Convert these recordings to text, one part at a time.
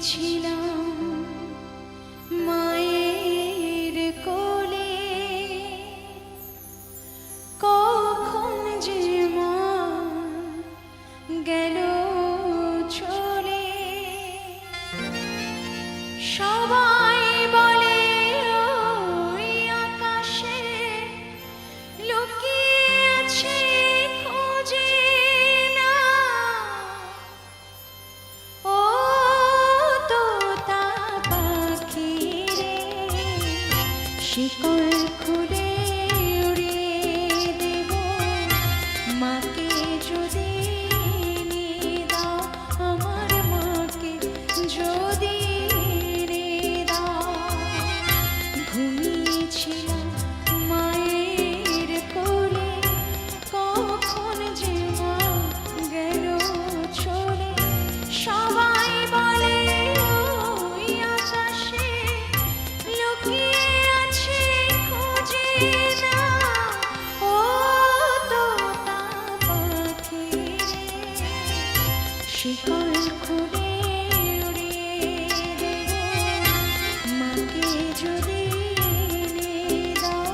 ছিলাম মায়ের কোলে, কখন যে মা গেল চলে। সবাই বলে ওই আকাশে লুকিয়ে আছে, খোঁজে না ও তোতা পাখি রে, শিকল খুলে উড়িয়ে দেব মাকে যদি নিয়ে দাও, আমার মাকে যদি নিয়ে দাও। ঘুমিয়েছিলাম মায়ের কোলে, কখন যে মা গেল চলে। সবাই বলে ওই আকাশে লুকিয়ে আছে, খোঁজে না ও তোতা পাখি রে, শিকল খুলে উড়িয়ে দেব মাকে যদি নিয়ে দাও,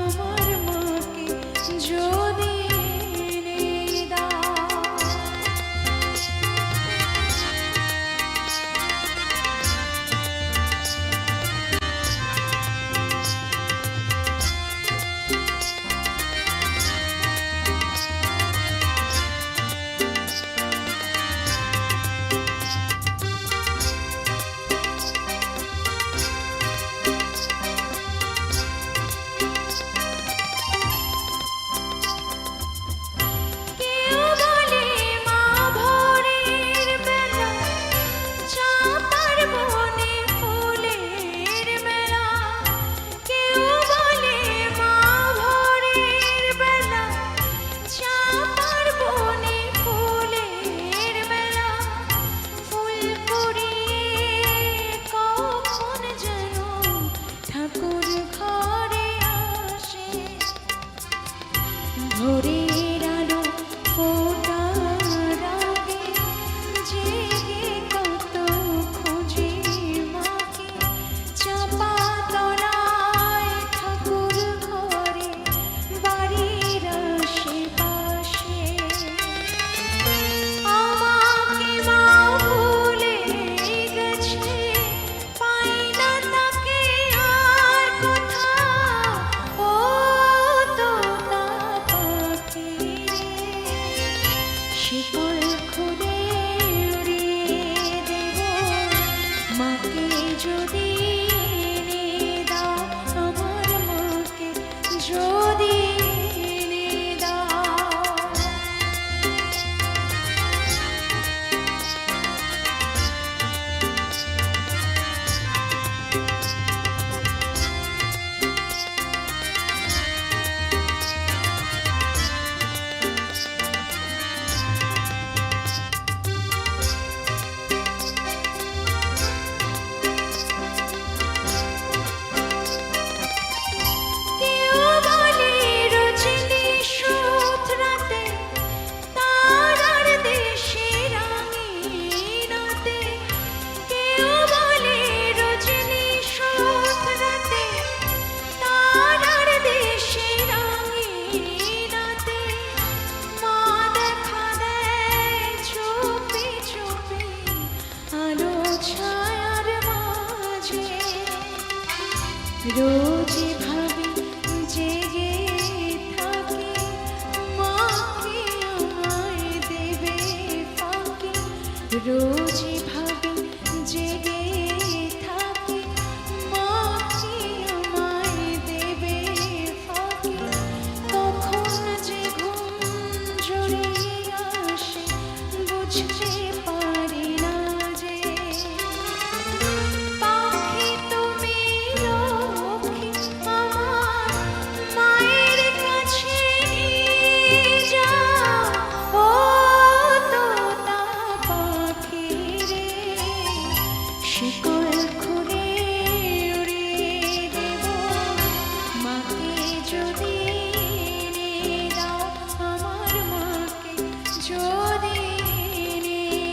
আমার মাকে যদি নিয়ে দাও। কেউ বলে মা ভোরের বেলা, চাঁপার বনে ফুলের মেলা। কেউ বলে মা ভোরের বেলা, চাঁপার বনে ফুলের মেলা। ফুল কুড়িয়ে কখন যেন ঠাকুর ঘরে আসে, ভোরের আলো ফোটার আগে জেগে কত খুঁজি মাকে। চাপা তলায় ঠাকুর ঘরে বাড়ির আশেপাশে, আমাকে মা ভুলে গেছে, পাই না তাকে আর কোথাও ও তোতা পাখি রে, শিকল খুলে উড়িয়ে দেব মাকে যদি নিয়ে দাও, আমার মাকে যদি নিয়ে দাও। কেউ বলে রজনী সুধ রাতে, তারার দেশে রাঙিনাতে। কেউ বলে রজনী সুধ রাতে, তারার দেশে রাঙিনাতে। মা দেখা দেয় চুপি চুপি আলো ছায়ার মাঝে, রোজ ভাবি জেগে থাকি মাকে আমায় দেবে ফাঁকি। রোজ ভাবি জেগে থাকি মাকে আমায় দেবে ফাঁকি। কখন যে ঘুম জড়িয়ে আসে বুঝতে পারি না যে, পাখি তুমি লক্ষ্মী আমার মায়ের কাছে নিয়ে যাও ও তোতা পাখি রে, শিকল খুলে উড়িয়ে দেব মাকে যদি নিয়ে দাও, আমার মাকে যদি নিয়ে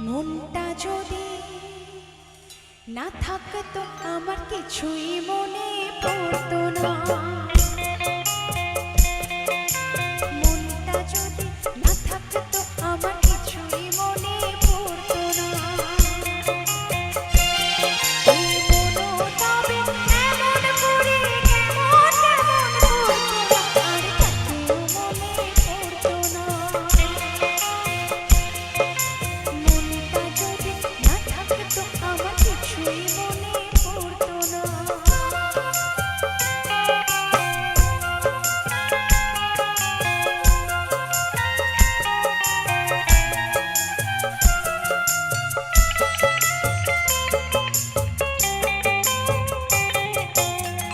মনটা যদি না থাকতো আমার কিছুই মনে পড়তো না। মনটা যদি না থাকতো আমার কিছুই মনে পড়তো না। এই মনও তবে এমন করে কেমন কেমন করতো না, আর তাকেও মনে পড়তো না। মনটা যদি না থাকতো আমার কিছুই মনে পড়তো না।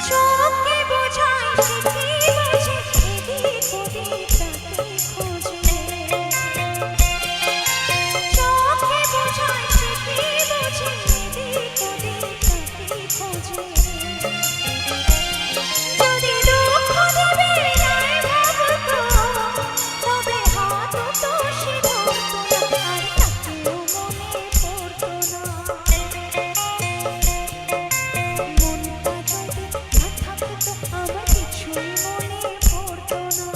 চোখে বোঝায় সে কি বোঝে, এদিক ওদিক তাকে খোঁজে। চোখে বোঝায় সে কি বোঝে, এদিক ওদিক তাকে খোঁজে। যদি দুঃখ দেবে যায় ভাবতো, তবে হাতও তো সে ধরতো না, আর তাকেও মনে পড়তো না। মনটা যদি না থাকতো আমার কিছুই মনে পড়তো না।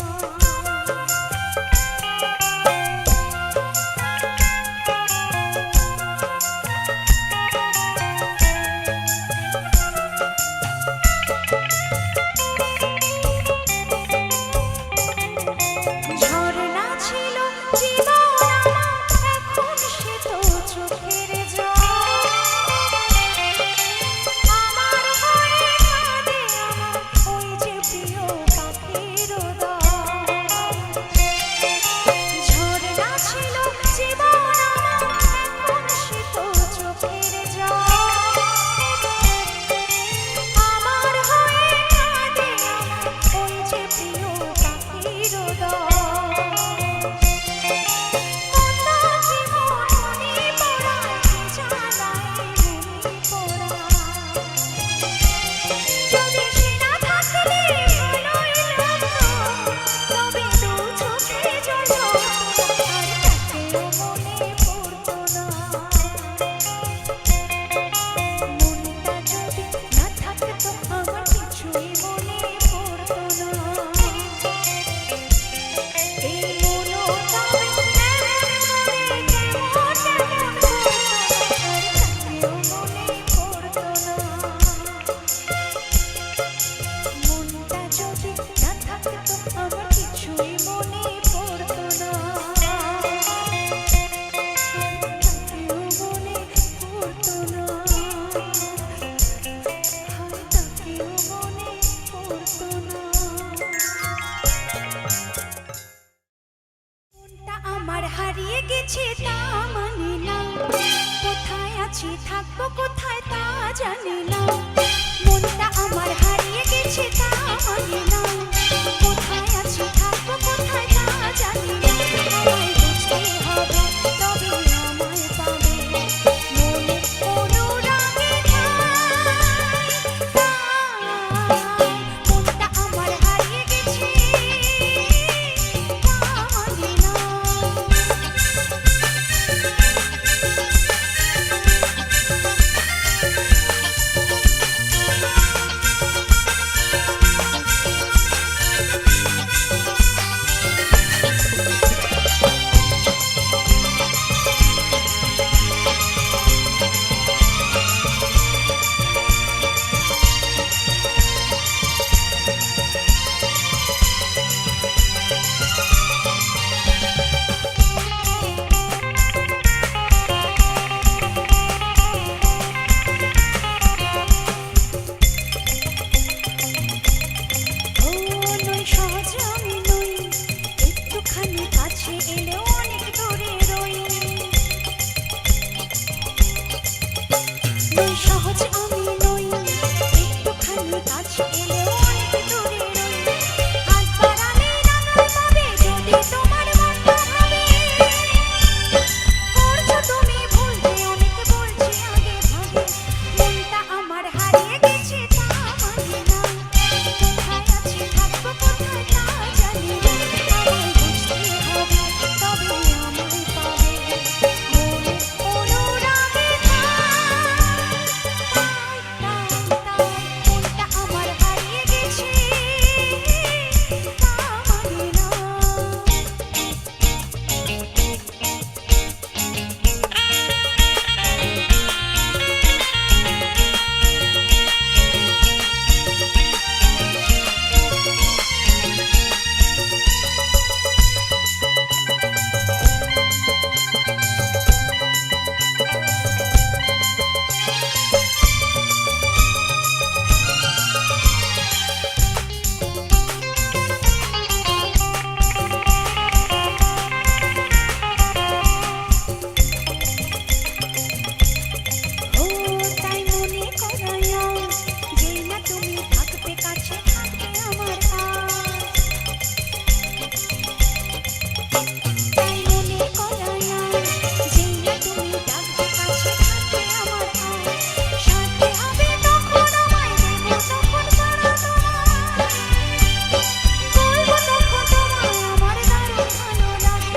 ঝরনা ছিল জীবন আমার, এখন সে তো চোখের জল। আমার হয়ে কাঁদে আমার ওই যে প্রিয় পাখির দল। ঝরনা ছিল জীবন আমার, এখন সে তো চোখের জল। আমার হয়ে কাঁদে আমার ওই যে প্রিয় পাখির দল। কত জীবন মনে পড়ায়, কি জ্বালায় মনে পড়ায়। যদি সে না থাকলে ভালোই লাগতো, তবে দু চোখে জল হতো না, আর তাকেও মনে পড়তো না। মনটা যদি না থাকতো আমার কিছুই মনে পড়তো না। এই মনও তবে এমন করে কেমন কেমন করতো না, আর তাকেও মনে পড়তো না। মনটা যদি না থাকতো আমার কিছুই মনে পড়তো না, তাকেও মনে পড়তো না, তাকেও মনে পড়তো না। মনটা আমার হারিয়ে গেছে তা মানি না, কোথায় আছি থাকবো কোথায় তা জানি না। মনটা আমার হারিয়ে গেছে তা মানি না, কোথায় আছি থাকবো কোথায় তা জানি না। আমায় বুঝতে হবে তবে আমায় পাবে, মনে অনুরাগে ঠাই ঠাই। মনটা আমার হারিয়ে গেছে তা মানি না। তাই মনে করাই যেই না তুমি ডাকবে কাছে থাকে আমার সাথে হবে তখন আমায় দেবো তখন পারা তোমায় বলবো তখন তোমায় আমার দারুণ ভালো লাগে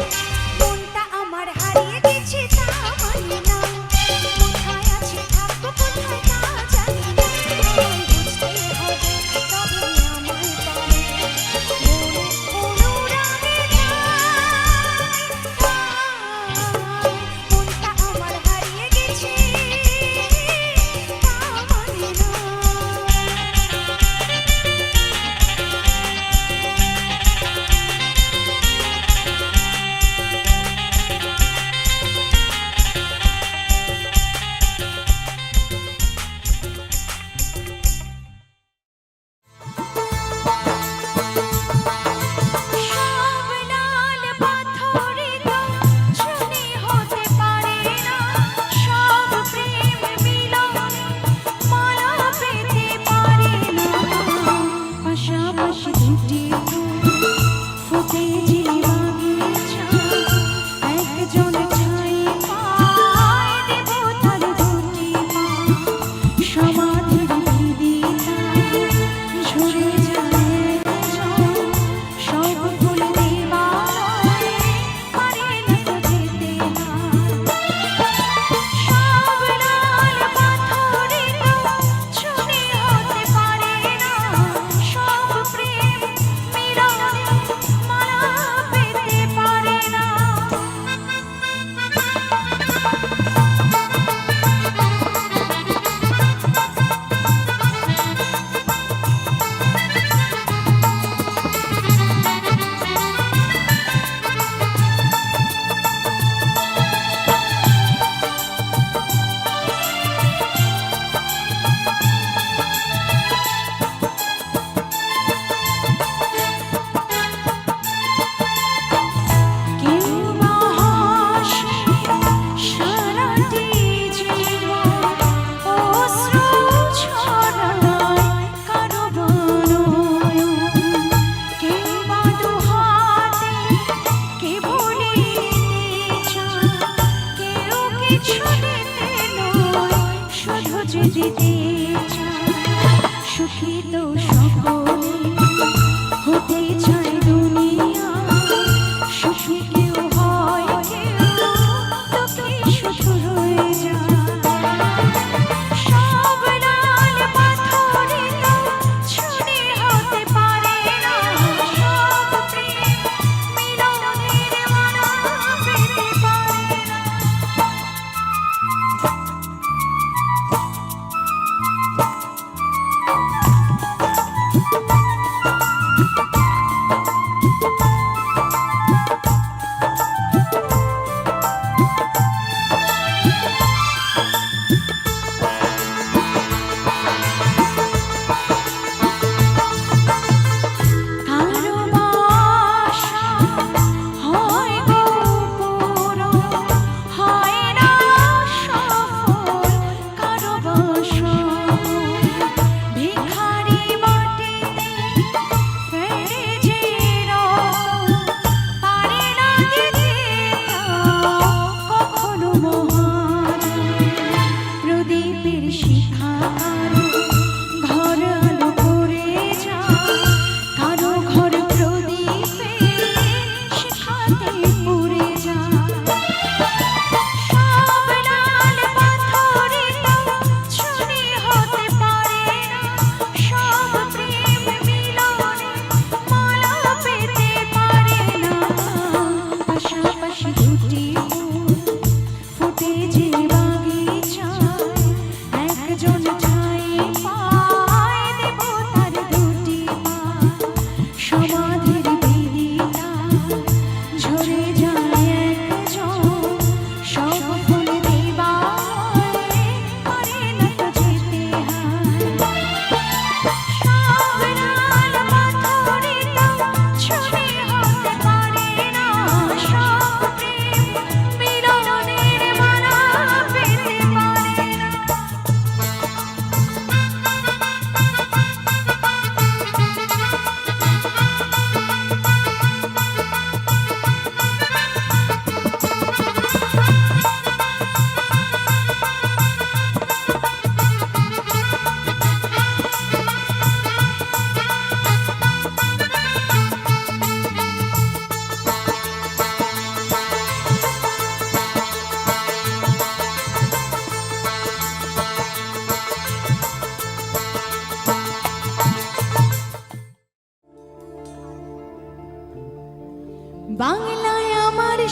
মনটা আমার হারিয়ে গেছে তা মানি না কোথায় আছে থাকবো কোথায় তা জানি না আমায় বুঝতে হবে তবে আমায় পাবে মনে অনুরাগে মনটা আমার হারিয়ে গেছে তা মানি না সব লাল পাথরে তো চুনি হতে পারে না সব প্রেম মিলনে মালা পেতে পারে না পাশাপাশি দুটি ফুটে যে বাগিচা একজন ঠাই পায় দেব তার দুটি পা সমাধির বিদিতা ঝরে যায় সব ভুলতে পারে না তো যেতে সব লাল পাথরে তো চুনি হতে পারে না সব প্রেম মিলনে মালা পেতে পারে না কেউ বা হাসে সারাটি জীবন অশ্রু ছড়ায় কারো বনয়ন কেউ বা দুহাতে কেবলই দিতে চায় কেউ কিছু দিতে নয় শুধু যে দিতে চায় সুখী তো সকলে হতে চায় দুনিয়া সুখী কেউ হয় কেউ দুঃখী শুধু রয়ে যায় সব লাল পাথরে তো চুনি হতে পারে না সব প্রেম মিলনের মালা পেতে পারে না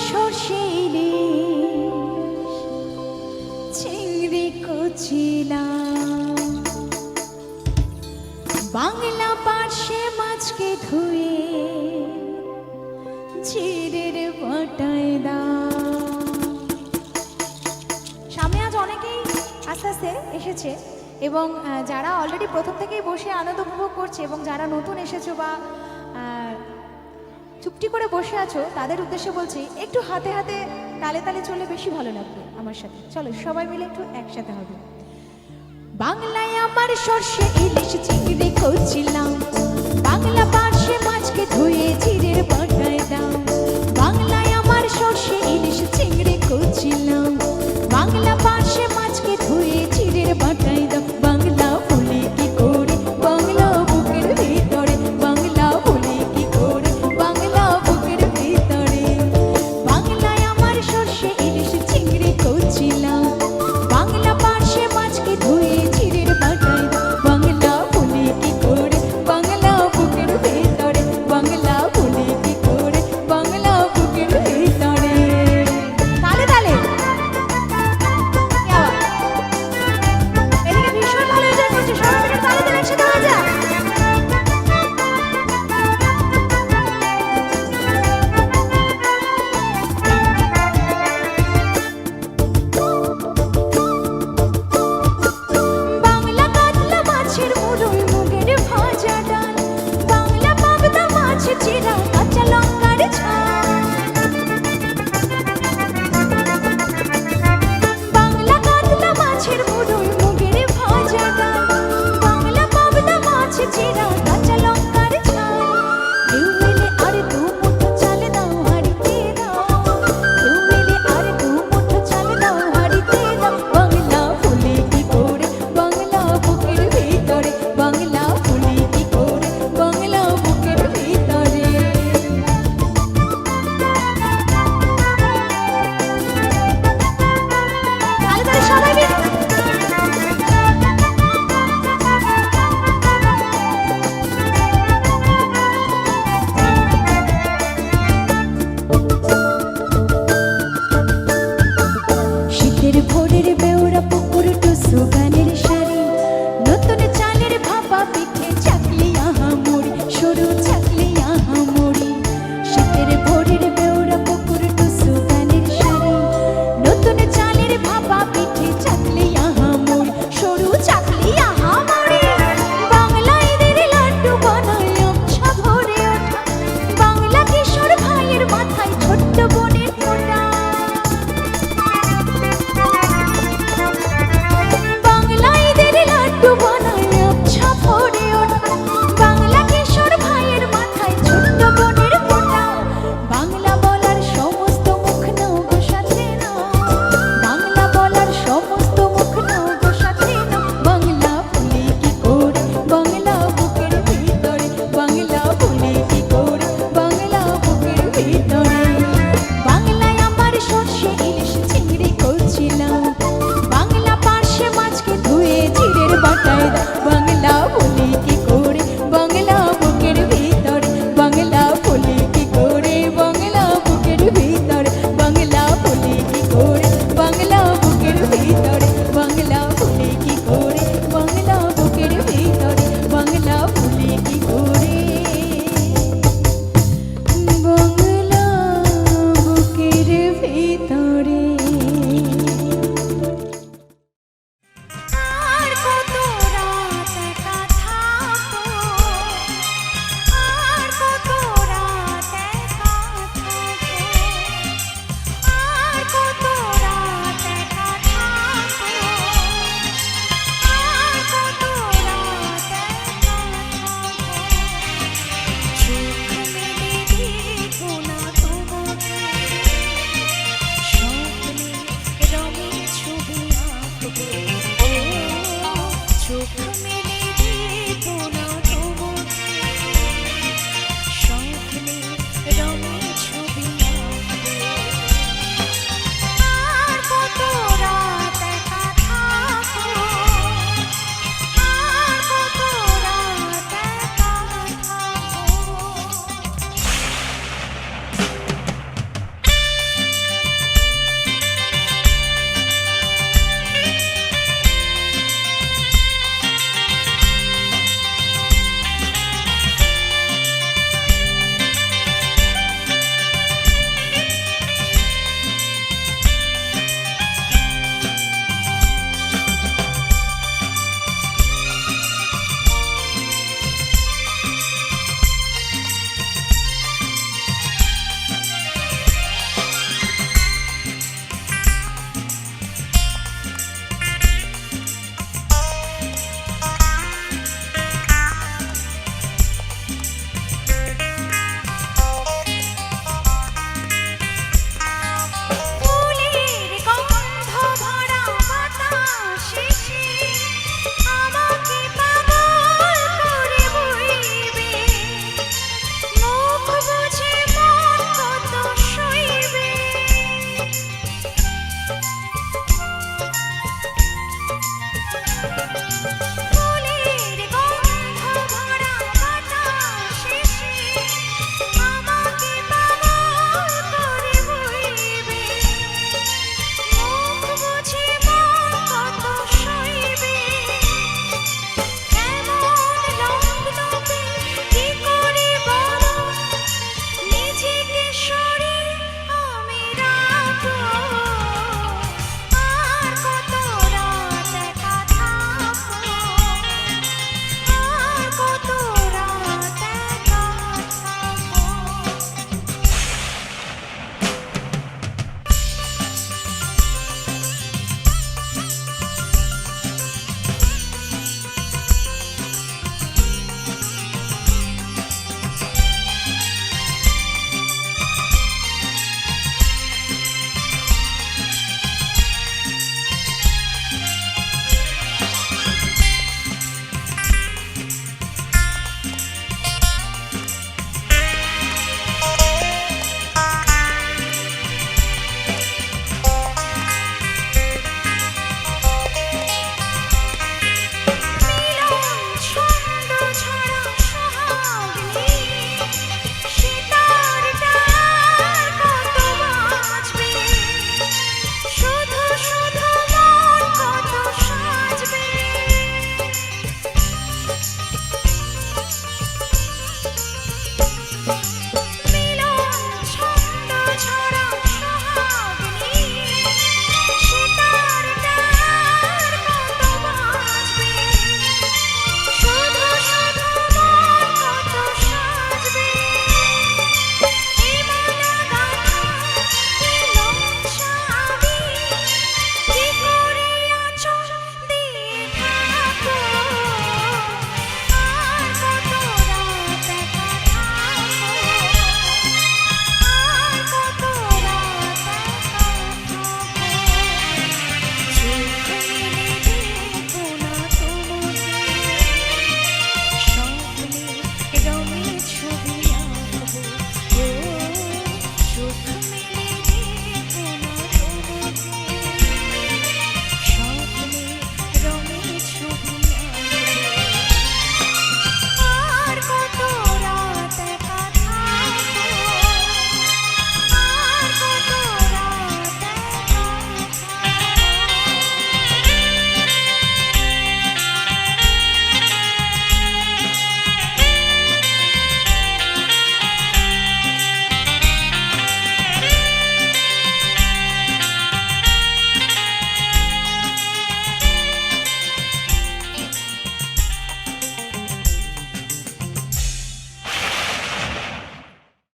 সর্ষে ইলিশ চিংড়ি কচিলাম, বাংলা পার্শে মাছকে ধুয়ে জিরের বাটায় দাও। সামনে আজ অনেকেই আস্তে আস্তে এসেছে এবং যারা অলরেডি প্রথম থেকেই বসে আনন্দ উপভোগ করছে এবং যারা নতুন এসেছো বা চুপটি করে বসে আছো তাদের উদ্দেশ্যে বলছি, একটু হাতে হাতে তালে তালে চলে বেশি ভালো লাগবে আমার সাথে। চলো সবাই মিলে একটু একসাথে হবে। বাংলায় আমার সর্ষে ইলিশ চিংড়ি কচিলাম, বাংলা পার্শে মাছকে ধুয়ে জিরের বাটায় দাও। বাংলায় আমার সর্ষে ইলিশ চিংড়ি কচিলাম, বাংলা